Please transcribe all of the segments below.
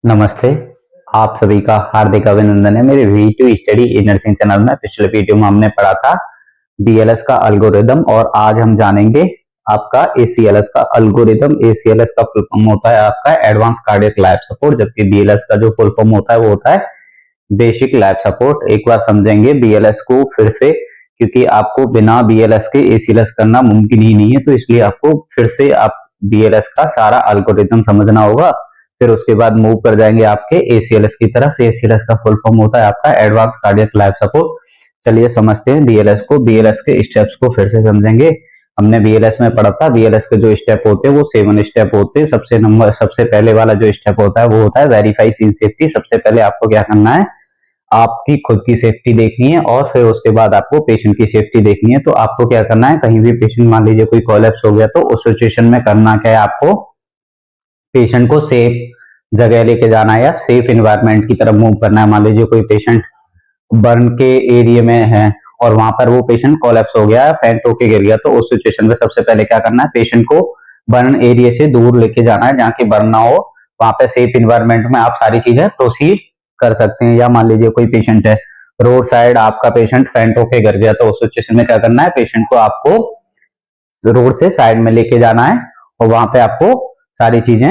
नमस्ते। आप सभी का हार्दिक अभिनंदन है मेरे V2 study in nursing channel में। पिछले वीडियो में हमने पढ़ा था बीएलएस का एल्गोरिदम और आज हम जानेंगे आपका एसीएलएस का एल्गोरिदम। एसीएलएस का फुल फॉर्म होता है आपका एडवांस कार्डियक लाइफ सपोर्ट, जबकि बीएलएस का जो फुल फॉर्म होता है वो होता है बेसिक लाइफ सपोर्ट। एक बार समझेंगे बीएलएस को फिर से, क्योंकि आपको बिना बीएलएस के एसीएलएस करना मुमकिन ही नहीं है, तो इसलिए आपको फिर से आप बीएलएस का सारा एल्गोरिदम समझना होगा। फिर उसके बाद मूव कर जाएंगे आपके एसीएलएस की तरफ। एसीएलएस का फुल फॉर्म होता है आपका एडवांस कार्डियक लाइफ सपोर्ट। चलिए समझते हैं बीएलएस को। बीएलएस के स्टेप्स को फिर से समझेंगे। हमने बीएलएस में पढ़ा था, बीएलएस के जो स्टेप होते हैं वो 7 स्टेप होते हैं। सबसे पहले वाला जो स्टेप होता है वो होता है वेरीफाई सीन सेफ्टी। सबसे पहले आपको क्या करना है, आपकी खुद की सेफ्टी देखनी है और फिर उसके बाद आपको पेशेंट की सेफ्टी देखनी है। तो आपको क्या करना है, कहीं भी पेशेंट मान लीजिए कोई कोलैप्स हो गया तो उस सिचुएशन में करना क्या है, आपको पेशेंट को सेफ जगह लेके जाना है या सेफ इन्वायरमेंट की तरफ मूव करना है। मान लीजिए कोई पेशेंट बर्न के एरिया में है और वहां पर वो पेशेंट कोलैप्स हो गया, फेंट होके गिर गया, तो उस सिचुएशन में सबसे पहले क्या करना है, पेशेंट को बर्न एरिया से दूर लेके जाना है, जहाँ की बर्न ना हो। वहां पे सेफ इन्वायरमेंट में आप सारी चीजें प्रोसीड कर सकते हैं। या मान लीजिए कोई पेशेंट है रोड साइड, आपका पेशेंट फेंट होके गिर गया, तो उस सिचुएशन में क्या करना है, पेशेंट को आपको रोड से साइड में लेके जाना है और वहां पे आपको सारी चीजें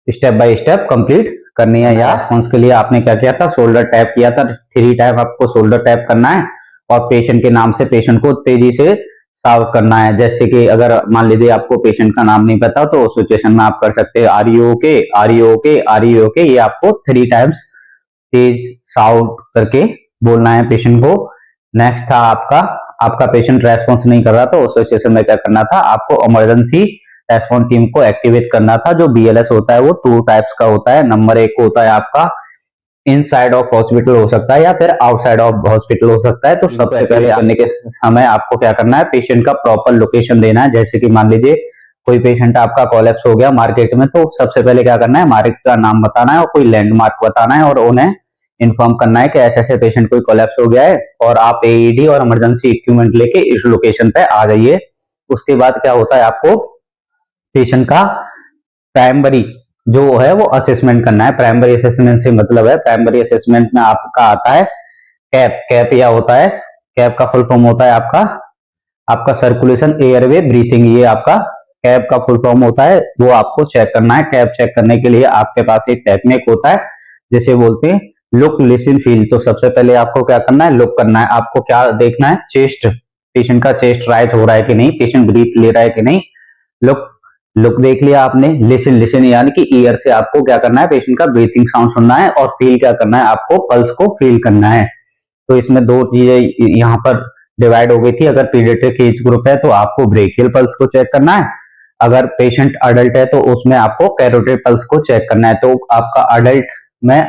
स्टेप बाय स्टेप कंप्लीट करनी है। या रिस्पॉन्स के लिए आपने क्या किया था, शोल्डर टैप किया था। 3 टाइम आपको शोल्डर टैप करना है और पेशेंट के नाम से पेशेंट को तेजी से साउट करना है। जैसे कि अगर मान लीजिए आपको पेशेंट का नाम नहीं पता तो उस सिचुएशन में आप कर सकते हैं are you okay, are you okay, are you okay. ये आपको 3 टाइम्स तेज साउट करके बोलना है पेशेंट को। नेक्स्ट था आपका पेशेंट रेस्पॉन्स नहीं कर रहा, तो उस सिचुएशन में क्या करना था, आपको इमरजेंसी रेस्पॉन्स टीम को एक्टिवेट करना था। जो बीएलएस होता है वो 2 टाइप्स का होता है। नंबर 1 होता है आपका इनसाइड ऑफ हॉस्पिटल हो सकता है या फिर आउटसाइड ऑफ हॉस्पिटल हो सकता है। तो सबसे पहले करने के समय आपको क्या करना है, पेशेंट का प्रॉपर लोकेशन देना है। जैसे कि मान लीजिए कोई पेशेंट आपका कोलैप्स हो गया मार्केट में, तो सबसे पहले क्या करना है, मार्केट का नाम बताना है और कोई लैंडमार्क बताना है और उन्हें इन्फॉर्म करना है कि ऐसे ऐसे पेशेंट कोई कोलैप्स हो गया है और आप एईडी और इमरजेंसी इक्विपमेंट लेके इस लोकेशन पे आ जाइए। उसके बाद क्या होता है, आपको पेशेंट का प्राइमरी जो है वो असेसमेंट करना है। प्राइमरी असेसमेंट से मतलब है, प्राइमरी असेसमेंट में आपका आता है कैप। कैप या होता है, कैप का फुल फॉर्म होता है आपका सर्कुलेशन, एयरवे, ब्रीथिंग। ये आपका कैप का फुल फॉर्म होता है, वो आपको चेक करना है। कैप चेक करने के लिए आपके पास एक टेक्निक होता है जिसे बोलते हैं लुक लिसन फील। तो सबसे पहले आपको क्या करना है, लुक करना है। आपको क्या देखना है, चेस्ट, पेशेंट का चेस्ट राइज हो रहा है कि नहीं, पेशेंट ब्रीथ ले रहा है कि नहीं। लुक लुक देख लिया आपने। लिसन, लिसन यानी कि ईयर से आपको क्या करना है, पेशेंट का ब्रीथिंग साउंड सुनना है। और फील क्या करना है, आपको पल्स को फील करना है। तो इसमें 2 चीजें यहाँ पर डिवाइड हो गई थी। अगर पीडियाट्रिक एज ग्रुप है तो आपको ब्रेकियल पल्स को चेक करना है, अगर पेशेंट अडल्ट है तो उसमें आपको कैरोटिड पल्स को चेक करना है। तो आपका अडल्ट में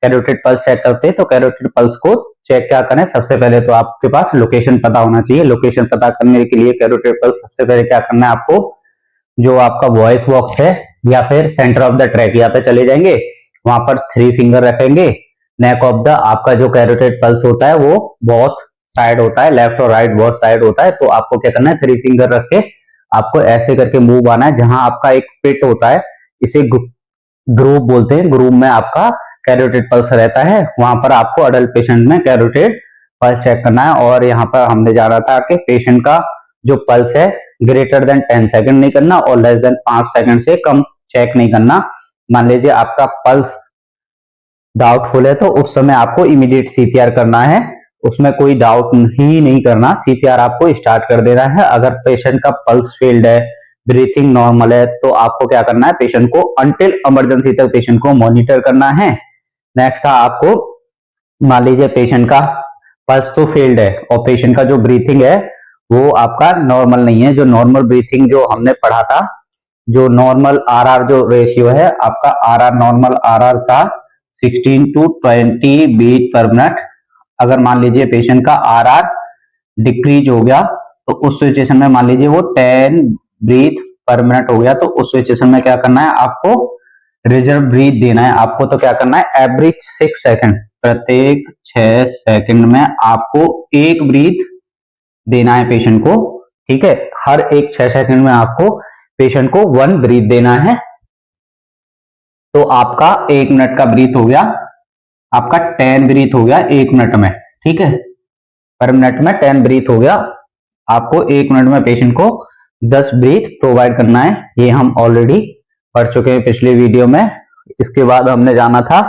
कैरोटिड पल्स चेक करते हैं, तो कैरोटिड पल्स को चेक क्या करें, सबसे पहले तो आपके पास लोकेशन पता होना चाहिए। लोकेशन पता करने के लिए कैरोटिड पल्स सबसे पहले क्या करना है, आपको जो आपका वॉइस बॉक्स है या फिर सेंटर ऑफ द ट्रैकिया पे चले जाएंगे, वहां पर 3 फिंगर रखेंगे। नेक ऑफ द आपका जो कैरोटिड पल्स होता है वो बहुत साइड होता है, लेफ्ट और राइट बहुत साइड होता है। तो आपको क्या करना है, 3 फिंगर रख के आपको ऐसे करके मूव आना है। जहां आपका एक पिट होता है, इसे ग्रूव बोलते हैं, ग्रूव में आपका कैरोटिड पल्स रहता है, वहां पर आपको अडल्ट पेशेंट में कैरोटिड पल्स चेक करना है। और यहाँ पर हमने जाना था कि पेशेंट का जो पल्स है ग्रेटर देन 10 सेकंड नहीं करना और लेस देन 5 सेकंड से कम चेक नहीं करना। मान लीजिए आपका पल्स डाउटफुल है तो उस समय आपको इमीडिएट सीपीआर करना है, उसमें कोई डाउट ही नहीं करना, सीपीआर आपको स्टार्ट कर देना है। अगर पेशेंट का पल्स फेल्ड है, ब्रीथिंग नॉर्मल है, तो आपको क्या करना है, पेशेंट को अंटिल इमरजेंसी तक पेशेंट को मॉनिटर करना है। नेक्स्ट था आपको, मान लीजिए पेशेंट का पल्स तो फेल्ड है और पेशेंट का जो ब्रीथिंग है वो आपका नॉर्मल नहीं है। जो नॉर्मल ब्रीथिंग जो हमने पढ़ा था, जो नॉर्मल आरआर जो रेशियो है आपका, आरआर नॉर्मल आरआर था 16 to 20 बीट पर मिनट। अगर मान लीजिए पेशेंट का आरआर डिक्रीज हो गया तो उस सिचुएशन में मान लीजिए वो 10 ब्रीथ पर मिनट हो गया, तो उस सिचुएशन में क्या करना है, आपको रिजर्व ब्रीथ देना है। आपको तो क्या करना है, एवरेज 6 सेकंड, प्रत्येक 6 सेकंड में आपको 1 ब्रीथ देना है पेशेंट को। ठीक है, हर एक 6 सेकंड में आपको पेशेंट को 1 ब्रीथ देना है। तो आपका 1 मिनट का ब्रीथ हो गया, आपका 10 ब्रीथ हो गया 1 मिनट में, ठीक है, पर मिनट में 10 ब्रीथ हो गया। आपको 1 मिनट में पेशेंट को 10 ब्रीथ प्रोवाइड करना है, ये हम ऑलरेडी पढ़ चुके हैं पिछले वीडियो में। इसके बाद हमने जाना था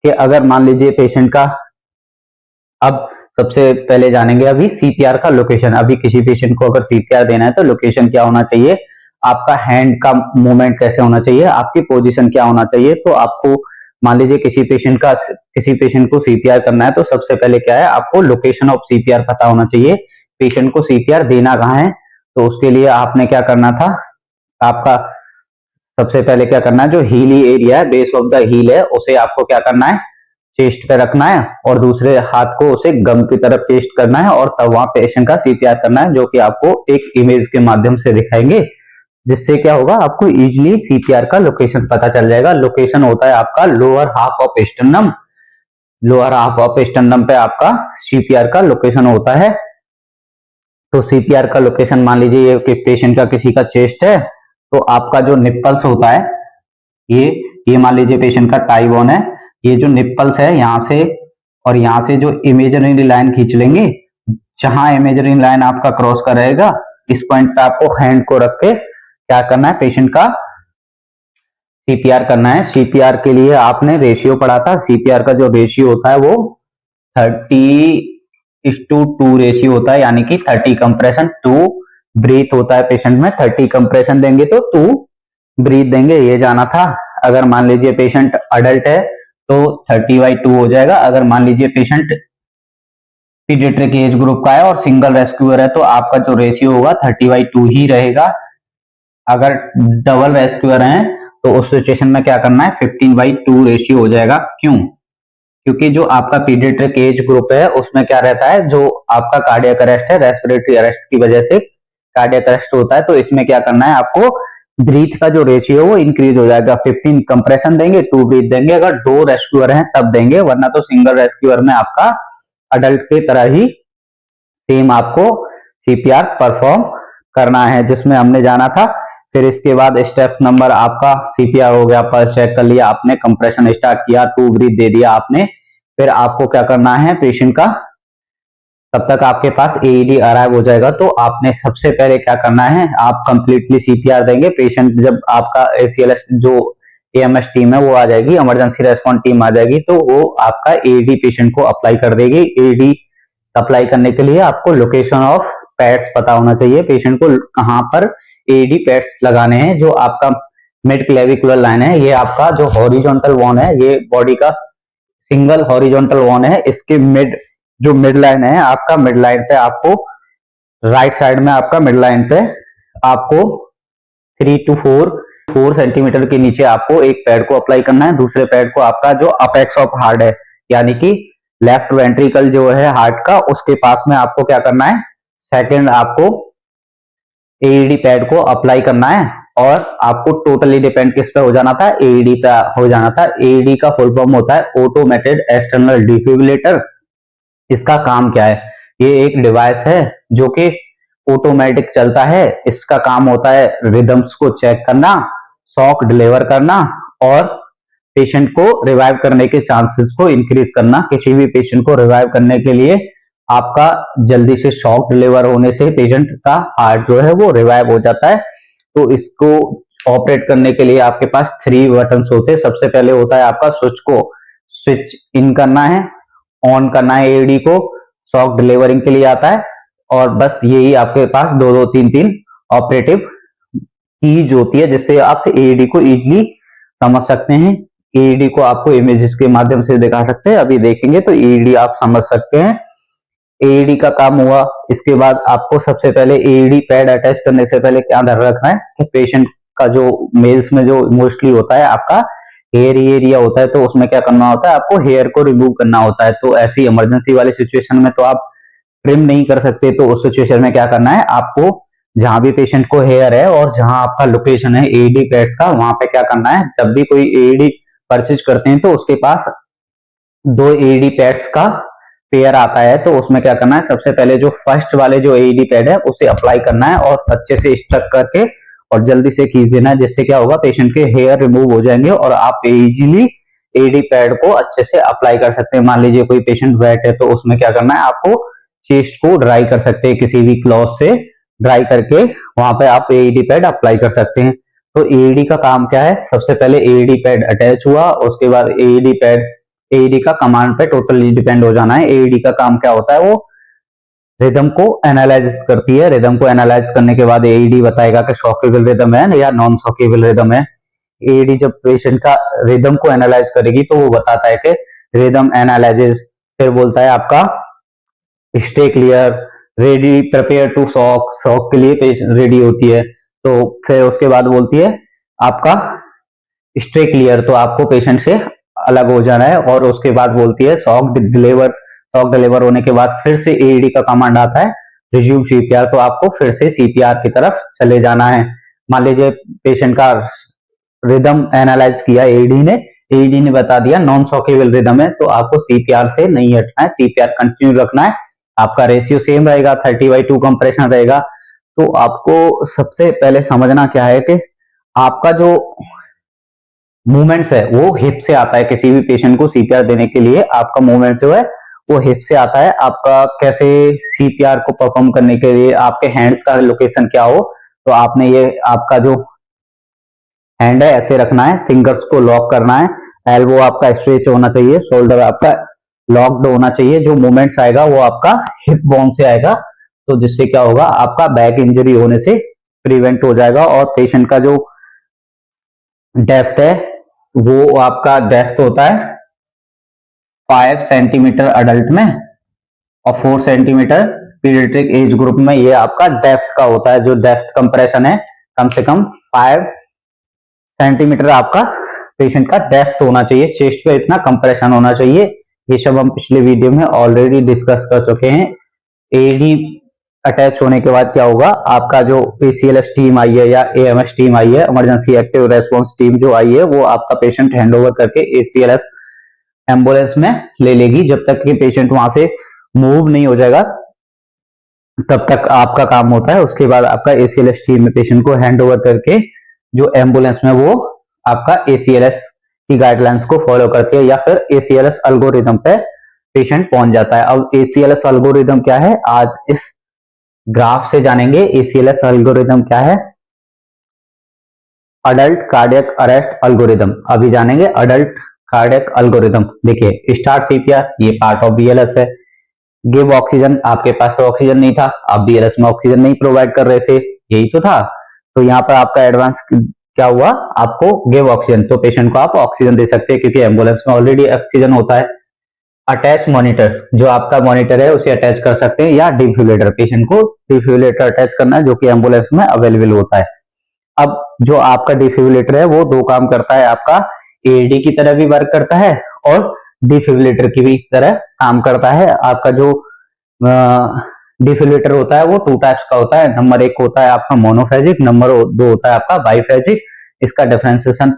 कि अगर मान लीजिए पेशेंट का, अब सबसे पहले जानेंगे अभी सीपीआर का लोकेशन। अभी किसी पेशेंट को अगर सीपीआर देना है तो लोकेशन क्या होना चाहिए, आपका हैंड का मूवमेंट कैसे होना चाहिए, आपकी पोजीशन क्या होना चाहिए। तो आपको मान लीजिए किसी पेशेंट को सीपीआर करना है तो सबसे पहले क्या है, आपको लोकेशन ऑफ सीपीआर पता होना चाहिए, पेशेंट को सीपीआर देना कहाँ है। तो उसके लिए आपने क्या करना था, आपका सबसे पहले क्या करना है, जो हीली एरिया है, बेस ऑफ द हील है, उसे आपको क्या करना है, चेस्ट पे रखना है और दूसरे हाथ को उसे गम की तरफ पेस्ट करना है और तब वहां पेशेंट का सीपीआर करना है, जो कि आपको एक इमेज के माध्यम से दिखाएंगे, जिससे क्या होगा, आपको इजीली सीपीआर का लोकेशन पता चल जाएगा। लोकेशन होता है आपका lower half of sternum, lower half of sternum पे आपका सीपीआर का लोकेशन होता है। तो सीपीआर का लोकेशन मान लीजिए कि पेशेंट का किसी का चेस्ट है, तो आपका जो निप्पल्स होता है, ये मान लीजिए पेशेंट का टाई बोन है, ये जो निप्पल्स है यहां से और यहां से जो इमेजिनरी लाइन खींच लेंगे, जहां इमेजिनरी लाइन आपका क्रॉस का रहेगा, इस पॉइंट पे आपको हैंड को रख के क्या करना है, पेशेंट का सीपीआर करना है। सीपीआर के लिए आपने रेशियो पढ़ा था, सीपीआर का जो रेशियो होता है वो 30:2 रेशियो होता है, यानी कि 30 कंप्रेशन 2 ब्रीथ होता है पेशेंट में। 30 कंप्रेशन देंगे तो 2 ब्रीथ देंगे, ये जाना था। अगर मान लीजिए पेशेंट अडल्ट है तो 30/2 हो जाएगा। अगर मान लीजिए पेशेंट पीडियाट्रिक एज ग्रुप का है और सिंगल रेस्क्यूअर है तो आपका जो रेशियो होगा 30/2 ही रहेगा। अगर डबल रेस्क्यूअर है तो उस सिचुएशन में क्या करना है, 15/2 रेशियो हो जाएगा। क्यों? क्योंकि जो आपका पीडियाट्रिक एज ग्रुप है उसमें क्या रहता है, जो आपका कार्डियक अरेस्ट है, रेस्पिरेटरी अरेस्ट की वजह से कार्डियक अरेस्ट होता है, तो इसमें क्या करना है, आपको ब्रीथ का जो रेशियो वो इंक्रीज हो जाएगा। 15 कंप्रेशन देंगे, 2 ब्रीथ देंगे, अगर 2 रेस्क्यूअर हैं तब देंगे, वरना तो सिंगल रेस्क्यूअर में आपका अडल्ट की तरह ही सेम आपको सीपीआर परफॉर्म करना है, जिसमें हमने जाना था। फिर इसके बाद स्टेप नंबर आपका सीपीआर हो गया, पर चेक कर लिया आपने, कंप्रेशन स्टार्ट किया, 2 ब्रीथ दे दिया आपने। फिर आपको क्या करना है, पेशेंट का तब तक आपके पास एईडी अराइव हो जाएगा। तो आपने सबसे पहले क्या करना है, आप कंप्लीटली सीपीआर देंगे। पेशेंट जब आपका एसीएलएस जो एएमएस टीम है वो आ जाएगी, इमरजेंसी रेस्पॉन्स टीम आ जाएगी, तो वो आपका एईडी पेशेंट को अप्लाई कर देगी। एईडी अप्लाई करने के लिए आपको लोकेशन ऑफ पैड्स पता होना चाहिए, पेशेंट को कहां पर एईडी पैड्स लगाने हैं। जो आपका मिड क्लेविकुलर लाइन है, ये आपका जो हॉरिजॉन्टल वॉन है, ये बॉडी का सिंगल हॉरिजॉन्टल वॉन है, इसके जो मिड लाइन है, आपका मिड लाइन पे आपको राइट साइड में आपका मिड लाइन पे आपको 3 to 4 सेंटीमीटर के नीचे आपको एक पैड को अप्लाई करना है। दूसरे पैड को आपका जो अपेक्स ऑफ हार्ट है, यानी कि लेफ्ट वेंट्रिकल जो है हार्ट का, उसके पास में आपको क्या करना है, सेकंड आपको एईडी पैड को अप्लाई करना है। और आपको टोटली डिपेंड किस पे हो जाना था, एईडी पे हो जाना था। एईडी का फुल फॉर्म होता है ऑटोमेटेड एक्सटर्नल डिफिब्रिलेटर। इसका काम क्या है, ये एक डिवाइस है जो कि ऑटोमेटिक चलता है। इसका काम होता है रिदम्स को चेक करना, शॉक डिलीवर करना और पेशेंट को रिवाइव करने के चांसेस को इंक्रीज करना। किसी भी पेशेंट को रिवाइव करने के लिए आपका जल्दी से शॉक डिलीवर होने से पेशेंट का हार्ट जो है वो रिवाइव हो जाता है। तो इसको ऑपरेट करने के लिए आपके पास 3 बटन होते हैं। सबसे पहले होता है आपका स्विच इन करना है, ऑन करना है एडी को, शॉक डिलीवरिंग के लिए आता है। और बस यही आपके पास 2-2-3-3 ऑपरेटिव कीज होती है, जिससे आप एडी को इजीली समझ सकते हैं। एडी को आपको इमेजेस के माध्यम से दिखा सकते हैं, अभी देखेंगे तो एडी आप समझ सकते हैं। एडी का काम हुआ। इसके बाद आपको सबसे पहले एडी पैड अटैच करने से पहले क्या ध्यान रखना है कि पेशेंट का जो मेल्स में जो मोस्टली होता है आपका हेयर एरिया होता है, तो उसमें क्या करना होता है, आपको हेयर को रिमूव करना होता है। तो ऐसी इमरजेंसी वाली सिचुएशन में तो आप ट्रिम नहीं कर सकते, तो उस सिचुएशन में क्या करना है, आपको जहां भी पेशेंट को हेयर है और जहां आपका लोकेशन है एडी पैड्स का, वहां पे क्या करना है, जब भी कोई एडी परचेज करते हैं तो उसके पास 2 एडी पैड्स का पेयर आता है। तो उसमें क्या करना है, सबसे पहले जो फर्स्ट वाले जो एडी पैड है उसे अप्लाई करना है और अच्छे से स्टक करके और जल्दी से खींच देना है, जिससे क्या होगा पेशेंट के हेयर रिमूव हो जाएंगे और आप इजीली एडी पैड को अच्छे से अप्लाई कर सकते हैं। मान लीजिए कोई पेशेंट वेट है तो उसमें क्या करना है, आपको चेस्ट को ड्राई कर सकते हैं, किसी भी क्लॉथ से ड्राई करके वहां पे आप एडी पैड अप्लाई कर सकते हैं। तो एडी का काम क्या है, सबसे पहले एडी पैड अटैच हुआ, उसके बाद एडी पैड, एडी का कमांड पे टोटली डिपेंड हो जाना है। एडी का काम क्या होता है, वो रिदम को एनालाइज करती है। रिदम को एनालाइज करने के बाद एईडी बताएगा कि शॉकेबल रिदम है या नॉन शॉकेबल रिदम है। एईडी जब पेशेंट का रिदम को एनालाइज करेगी तो वो बताता है कि रिदम एनालाइजेस, फिर बोलता है आपका stay clear, ready, prepare to shock, shock के लिए पेशेंट रेडी होती है। तो फिर उसके बाद बोलती है आपका स्टे क्लियर, तो आपको पेशेंट से अलग हो जाना है। और उसके बाद बोलती है शॉक डिलीवर, शॉक डिलीवर होने के बाद फिर से एईडी का कमांड आता है रिज्यूम सीपीआर, तो आपको फिर से सीपीआर की तरफ चले जाना है। मान लीजिए पेशेंट का रिदम एनालाइज किया एईडी ने बता दिया नॉन शॉकेबल रिदम है, तो आपको सीपीआर से नहीं हटना है, सीपीआर कंटिन्यू रखना है। आपका रेशियो सेम रहेगा, 30/2 कंप्रेशन रहेगा। तो आपको सबसे पहले समझना क्या है कि आपका जो मूवमेंट्स है वो हिप से आता है। किसी भी पेशेंट को सीपीआर देने के लिए आपका मूवमेंट जो है वो हिप से आता है। आपका कैसे सीपीआर को परफॉर्म करने के लिए आपके हैंड्स का लोकेशन क्या हो, तो आपने ये आपका जो हैंड है ऐसे रखना है, फिंगर्स को लॉक करना है, एल्बो आपका स्ट्रेच होना चाहिए, शोल्डर आपका लॉक्ड होना चाहिए। जो मूवमेंट्स आएगा वो आपका हिप बोन से आएगा, तो जिससे क्या होगा आपका बैक इंजरी होने से प्रिवेंट हो जाएगा। और पेशेंट का जो डेप्थ है वो आपका डेप्थ होता है 5 सेंटीमीटर अडल्ट में और 4 सेंटीमीटर पीडियाट्रिक एज ग्रुप में। ये आपका डेप्थ का होता है, जो डेप्थ कंप्रेशन है कम से कम 5 सेंटीमीटर आपका पेशेंट का डेप्थ होना चाहिए, चेस्ट पे इतना कंप्रेशन होना चाहिए। ये सब हम पिछले वीडियो में ऑलरेडी डिस्कस कर चुके हैं। एडी अटैच होने के बाद क्या होगा, आपका जो एसीएलएस टीम आई है या एएमएस टीम आई है, इमरजेंसी एक्टिव रेस्पॉन्स टीम जो आई है, वो आपका पेशेंट हैंडओवर करके एसीएलएस एम्बुलेंस में ले लेगी। जब तक कि पेशेंट वहां से मूव नहीं हो जाएगा तब तक आपका काम होता है। उसके बाद आपका एसीएलएस टीम में पेशेंट को हैंडओवर करके जो एम्बुलेंस में वो आपका एसीएलएस की गाइडलाइंस को फॉलो करती है या फिर एसीएलएस एल्गोरिदम पे पेशेंट पहुंच जाता है। अब एसीएलएस एल्गोरिदम क्या है, आज इस ग्राफ से जानेंगे। एसीएलएस एल्गोरिदम क्या है, अडल्ट कार्डियक अरेस्ट एल्गोरिदम। अभी जानेंगे अडल्ट कार्डियक एल्गोरिदम। देखिए स्टार्ट सीपीआर, ये पार्ट ऑफ बीएलएस है। गिव ऑक्सीजन, आपके पास तो ऑक्सीजन नहीं था, आप बीएलएस में ऑक्सीजन नहीं प्रोवाइड कर रहे थे, यही तो था। तो यहाँ पर आपका एडवांस क्या हुआ, आपको गिव ऑक्सीजन, तो पेशेंट को आप ऑक्सीजन दे सकते हैं क्योंकि एम्बुलेंस में ऑलरेडी ऑक्सीजन होता है। अटैच मॉनिटर, जो आपका मॉनिटर है उसे अटैच कर सकते हैं, या डिफिब्रिलेटर, पेशेंट को डिफिब्रिलेटर अटैच करना है जो कि एम्बुलेंस में अवेलेबल होता है। अब जो आपका डिफिब्रिलेटर है वो दो काम करता है, आपका एडी की तरह भी वर्क करता है और डिफिब्रिलेटर की भी तरह काम करता है। आपका जो डिफिब्रिलेटर होता है वो 2 टाइप्स का होता है। नंबर 1 होता है आपका मोनोफेजिक, नंबर 2 होता है आपका बाइफेजिक। इसका डिफरेंशिएशन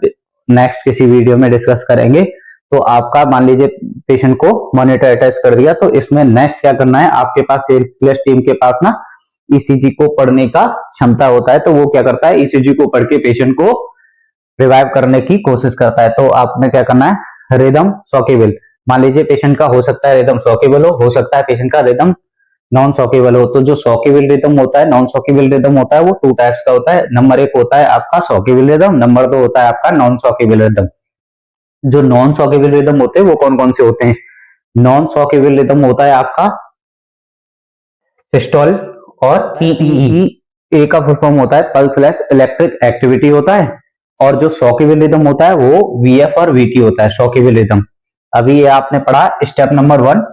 नेक्स्ट किसी वीडियो में डिस्कस करेंगे। तो आपका मान लीजिए पेशेंट को मॉनिटर अटैच कर दिया, तो इसमें नेक्स्ट क्या करना है, आपके पास सेल्स टीम के पास ना ईसीजी को पढ़ने का क्षमता होता है, तो वो क्या करता है ईसीजी को पढ़ के पेशेंट को रिवाइव करने की कोशिश करता है। तो आपने क्या करना है, रिदम शॉकेबल, मान लीजिए पेशेंट का हो सकता है रिदम शॉकेबल हो सकता है पेशेंट का रिदम नॉन शॉकेबल हो। तो जो शॉकेबल रिदम होता है, नॉन शॉकेबल रिदम होता है, वो 2 टाइप्स का होता है। नंबर 1 होता है आपका शॉकेबल रिदम, नंबर 2 होता है आपका नॉन शॉकेबल रिदम। जो नॉन शॉकेबल रिदम होते हैं वो कौन कौन से होते हैं, नॉन शॉकेबल रिदम होता है आपका सिस्टोल और पीईई। ए का फुल फॉर्म होता है पल्स इलेक्ट्रिक एक्टिविटी होता है, और जो शॉकेबल रिदम होता है वो वीएफ और वीटी होता है, शॉकेबल रिदम। अभी ये आपने पढ़ा step number 1,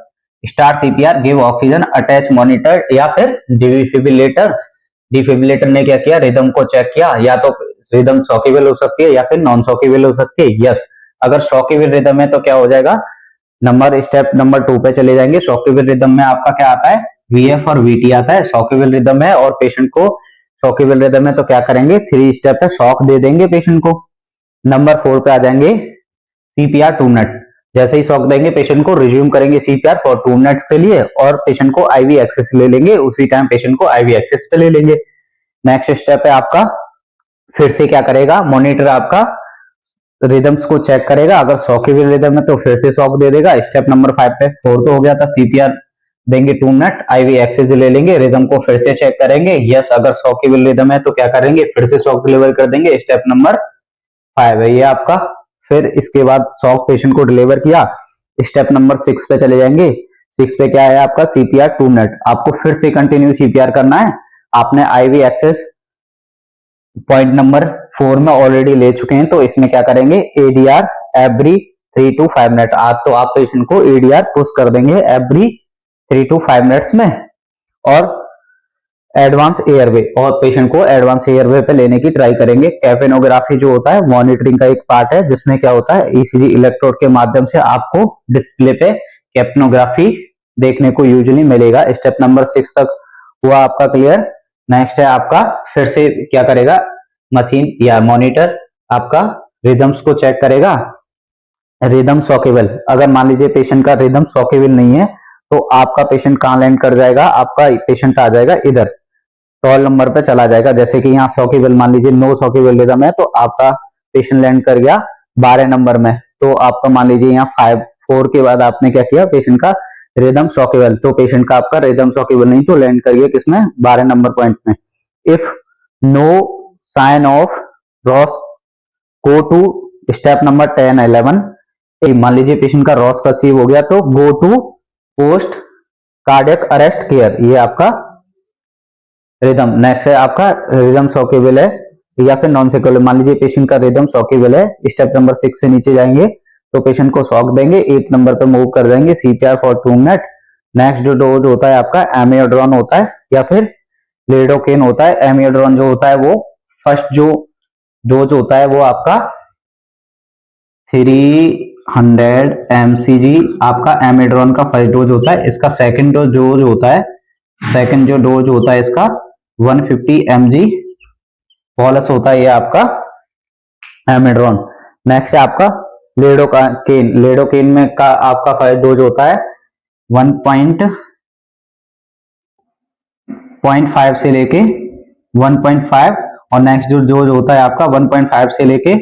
start CPR, give oxygen, attach monitor या फिर डिफिब्रिलेटर। डिफिब्रिलेटर ने क्या किया, रिदम को चेक किया, या तो रिदम शॉकेबल हो सकती है या फिर नॉन शॉकेबल हो सकती है। यस, अगर शॉकेबल रिदम है तो क्या हो जाएगा, स्टेप नंबर 2 पे चले जाएंगे। शॉकेबल रिदम में आपका क्या आता है, वीएफ और वीटी आता है। शॉकेबल रिदम है और पेशेंट को शॉकेबल रिदम है तो क्या करेंगे, 3 स्टेप है, शॉक दे देंगे पेशेंट को। नंबर 4 पे आ जाएंगे सीपीआर 2 मिनट, जैसे ही शॉक देंगे पेशेंट को रिज्यूम करेंगे सीपीआर फॉर 2 मिनट्स के लिए, और पेशेंट को आईवी एक्सेस ले लेंगे, उसी टाइम पेशेंट को आईवी एक्सेस पे ले लेंगे। नेक्स्ट स्टेप है आपका फिर से क्या करेगा, मॉनिटर आपका रिदम्स को चेक करेगा, अगर 100 की भी रिदम है तो फिर से शॉक दे देगा। स्टेप नंबर 5 पे 4 तो हो गया था, सीपीआर देंगे 2 मिनट, आईवी एक्सेस ले लेंगे, रिदम को फिर से चेक करेंगे। यस, अगर 100 की भी रिदम है तो क्या करेंगे, फिर से शॉक डिलीवर कर देंगे। स्टेप नंबर 5 है ये आपका। फिर इसके बाद शॉक पेशेंट को डिलीवर किया, स्टेप नंबर 6 पे चले जाएंगे। 6 पे क्या है आपका, सीपीआर 2 मिनट, आपको फिर से कंटिन्यू सीपीआर करना है। आपने आईवी एक्सेस पॉइंट नंबर 4 में ऑलरेडी ले चुके हैं, तो इसमें क्या करेंगे, एडीआर एवरी 3 to 5 मिनट। तो आप पेशेंट को एडीआर पुश कर देंगे एवरी 3 to 5 मिनट्स में। और एडवांस एयरवे, और पेशेंट को एडवांस एयरवे पे लेने की ट्राई करेंगे। कैफेनोग्राफी जो होता है मॉनिटरिंग का एक पार्ट है, जिसमें क्या होता है, ईसीजी इलेक्ट्रोड के माध्यम से आपको डिस्प्ले पे कैफेनोग्राफी देखने को यूजुअली मिलेगा। स्टेप नंबर 6 तक हुआ आपका क्लियर। नेक्स्ट है आपका, फिर से क्या करेगा, मशीन या मॉनिटर आपका रिदम्स को चेक करेगा। रिदम सॉकेबल, अगर मान लीजिए पेशेंट का रिदम सॉकेबल नहीं है तो आपका पेशेंट कहां लैंड कर जाएगा, आपका पेशेंट आ जाएगा इधर टॉल नंबर पे चला जाएगा। जैसे कि यहाँ सॉकेबल, मान लीजिए नो सॉकेबल रिदम है तो आपका पेशेंट लैंड कर गया 12 नंबर में, तो आपका मान लीजिए यहाँ 4 के बाद आपने क्या किया, पेशेंट का रिदम सॉकेबल, तो पेशेंट का आपका रिदम सॉकेबल नहीं तो लैंड कर गया किसमें, 12 नंबर पॉइंट में। If no sign of ROSC, go to step number 10 11। मान लीजिए पेशेंट का रॉस का अचीव हो गया तो go to post cardiac arrest care, ये आपका रिदम। नेक्स्ट है आपका रिदम सॉकेबल है या फिर नॉन सॉकेबल। मान लीजिए पेशेंट का रिदम सॉकेबल है, स्टेप नंबर 6 से नीचे जाएंगे तो पेशेंट को शॉक देंगे, 8 नंबर पे मूव कर देंगे, सीपीआर फॉर 2 मिनट। नेक्स्ट जो डोज होता है आपका एमियोड्रोन होता है या फिर लिडोकेन होता है। एमियोड्रोन जो होता है वो फर्स्ट जो डोज होता है वो आपका 300 mcg आपका एमिड्रॉन का फर्स्ट डोज होता है। इसका सेकंड डोज होता है, सेकंड जो डोज होता है इसका 150 mg पॉलस होता है, ये आपका एमिड्रॉन। नेक्स्ट है आपका लेडोकेन। लेडोकेन में का आपका फर्स्ट डोज होता है 1.5 से लेके 1.5, और नेक्स्ट जो डोज होता है आपका 1.5 से लेके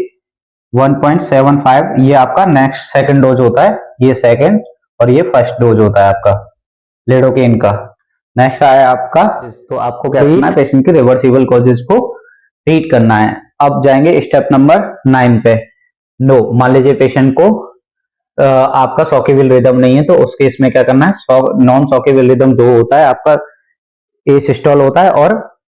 1.75, ये आपका नेक्स्ट सेकंड डोज होता है, ये सेकंड, और ये फर्स्ट डोज होता है आपका लेडोकेन का। नेक्स्ट आया आपका, तो आपको क्या करना है, पेशेंट के रिवर्सिबल कॉजेज को ट्रीट करना है। अब जाएंगे स्टेप नंबर 9 पे। नो, मान लीजिए पेशेंट को आपका सॉकेबल रिदम नहीं है तो उस केस में क्या करना है, नॉन सॉकेबल रिदम दो होता है आपका, ए सिस्टोल होता है और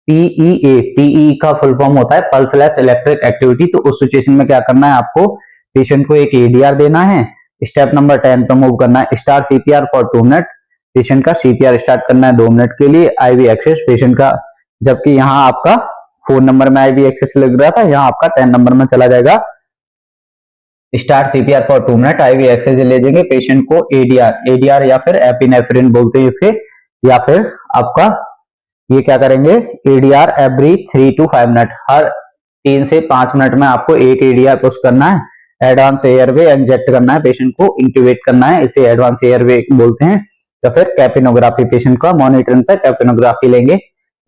पीईए। पीई का फुल फॉर्म होता है पल्स इलेक्ट्रिक एक्टिविटी। तो उस सिचुएशन में क्या करना है, आपको पेशेंट को एक एडीआर देना है। स्टेप नंबर 10 पे मूव करना है, start CPR for 2 minute, patient का सीपीआर स्टार्ट करना है 2 मिनट के लिए। आईवी एक्सेस पेशेंट का, जबकि यहाँ आपका 4 नंबर में आईवी एक्सेस लग रहा था, यहाँ आपका 10 नंबर में चला जाएगा। Start CPR for 2 minute, IV access ले देंगे, पेशेंट को एडीआर या फिर एपिनेफ्रिन बोलते हैं इसके, या फिर आपका ये क्या करेंगे, एडीआर एवरी 3 to 5 मिनट, हर 3 से 5 मिनट में आपको एक एडीआर पुश करना है। एडवांस एयरवे इंजेक्ट करना है, पेशेंट को इंक्यूबेट करना है, इसे एडवांस एयरवे बोलते हैं। तो फिर कैपिनोग्राफी, पेशेंट का मॉनिटरिंग पे कैपिनोग्राफी लेंगे।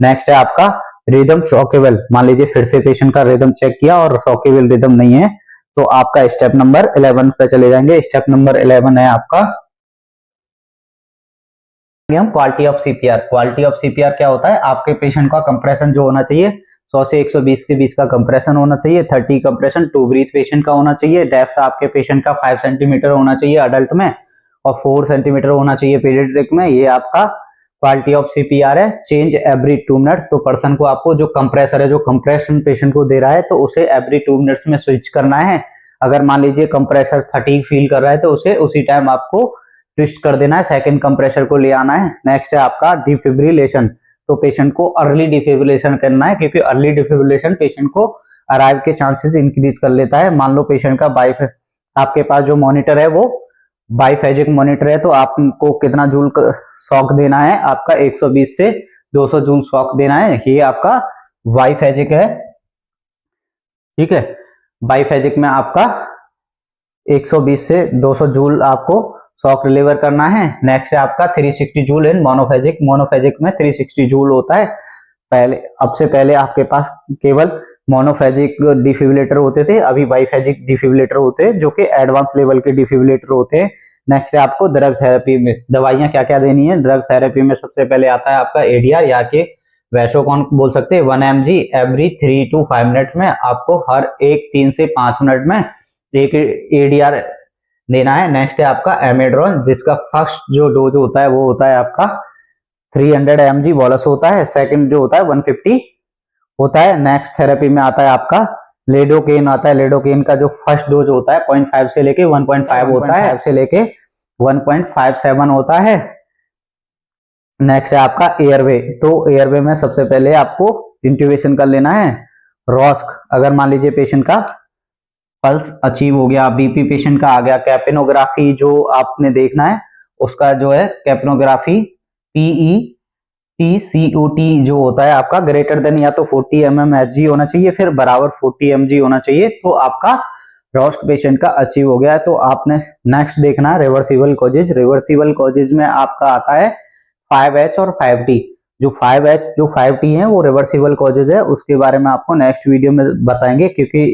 नेक्स्ट है आपका रिदम शॉकेबल। मान लीजिए फिर से पेशेंट का रिदम चेक किया और शॉकेबल रिदम नहीं है तो आपका स्टेप नंबर 11 पे चले जाएंगे। स्टेप नंबर 11 है आपका quality of CPR. Quality of CPR क्या होता है, आपके पेशेंट का कंप्रेशन जो होना चाहिए 100 से 120 के बीच का कंप्रेशन होना चाहिए, 30 कंप्रेशन टू ब्रीथ पेशेंट का होना चाहिए, डेप्थ आपके पेशेंट का 5 सेंटीमीटर होना चाहिए अडल्ट में और 4 सेंटीमीटर होना चाहिए पीडियाट्रिक में। ये आपका क्वालिटी ऑफ सीपीआर है। चेंज एवरी 2 मिनट्स, तो पर्सन को आपको जो कंप्रेसर है, जो कंप्रेशन पेशेंट को दे रहा है, तो उसे एवरी 2 मिनट्स में स्विच करना है। अगर मान लीजिए कंप्रेसर फटीग फील कर रहा है तो उसे उसी टाइम आपको ट्विस्ट कर देना है, सेकंड कंप्रेसर को ले आना है। नेक्स्ट है आपका डिफिब्रिलेशन, तो पेशेंट को अर्ली डिफिब्रिलेशन करना है, क्योंकि अर्ली डिफिब्रिलेशन पेशेंट को अराइव के चांसेस इंक्रीज कर लेता है। मान लो पेशेंट का आपके पास जो मॉनिटर है वो बाइफेजिक मॉनिटर है, तो आपको कितना जूल शॉक देना है, आपका 120 से 200 जूल शॉक देना है। ये आपका बाइफेजिक है, ठीक है। बाइफेजिक में आपका 120 से 200 जूल आपको शॉक डिलीवर करना है। नेक्स्ट है आपका 360 जूल इन मोनोफेजिक। मोनोफेजिक में 360 जूल होता है। अब से पहले आपके पास केवल मोनोफेजिक डिफिब्रिलेटर होते थे, अभी बाईफेजिक डिफिब्रिलेटर होते हैं जो कि एडवांस लेवल के डिफिब्रिलेटर होते हैं। नेक्स्ट है आपको ड्रग थेरेपी में दवाइयां क्या क्या देनी है। ड्रग थेरेपी में सबसे पहले आता है आपका एडीआर या कि वैसोकॉन बोल सकते हैं, 1 mg एवरी 3 to 5 मिनट में आपको हर एक 3 से 5 मिनट में एक एडीआर देना है। नेक्स्ट है आपका एमेड्रोन, जिसका फर्स्ट जो डोज होता है वो होता है आपका 300 mg बोलस होता है, सेकंड जो होता है 150 होता है। नेक्स्ट थेरेपी में आता है आपका लेडोकेन आता है। लेडोकेन का जो फर्स्ट डोज होता है 0.5 से लेके 1.5 होता है, से लेके 1.57 होता है। नेक्स्ट है आपका एयरवे, तो एयरवे में सबसे पहले आपको इंट्यूबेशन कर लेना है। रॉस्क, अगर मान लीजिए पेशेंट का पल्स अचीव हो गया, बीपी पेशेंट का आ गया, कैपेनोग्राफी जो आपने देखना है उसका जो है कैपेनोग्राफी पीई TCOT जो होता है आपका ग्रेटर देन या तो 40 mmHg होना चाहिए, फिर बराबर 40 mg होना चाहिए, तो आपका रॉस्क पेशेंट का अचीव हो गया है। तो आपने नेक्स्ट देखना है रिवर्सिबल कॉजेज। रिवर्सिबल कॉजेज में आपका आता है 5H और 5T। जो 5H जो 5T है वो रिवर्सिबल कॉजेज है, उसके बारे में आपको नेक्स्ट वीडियो में बताएंगे, क्योंकि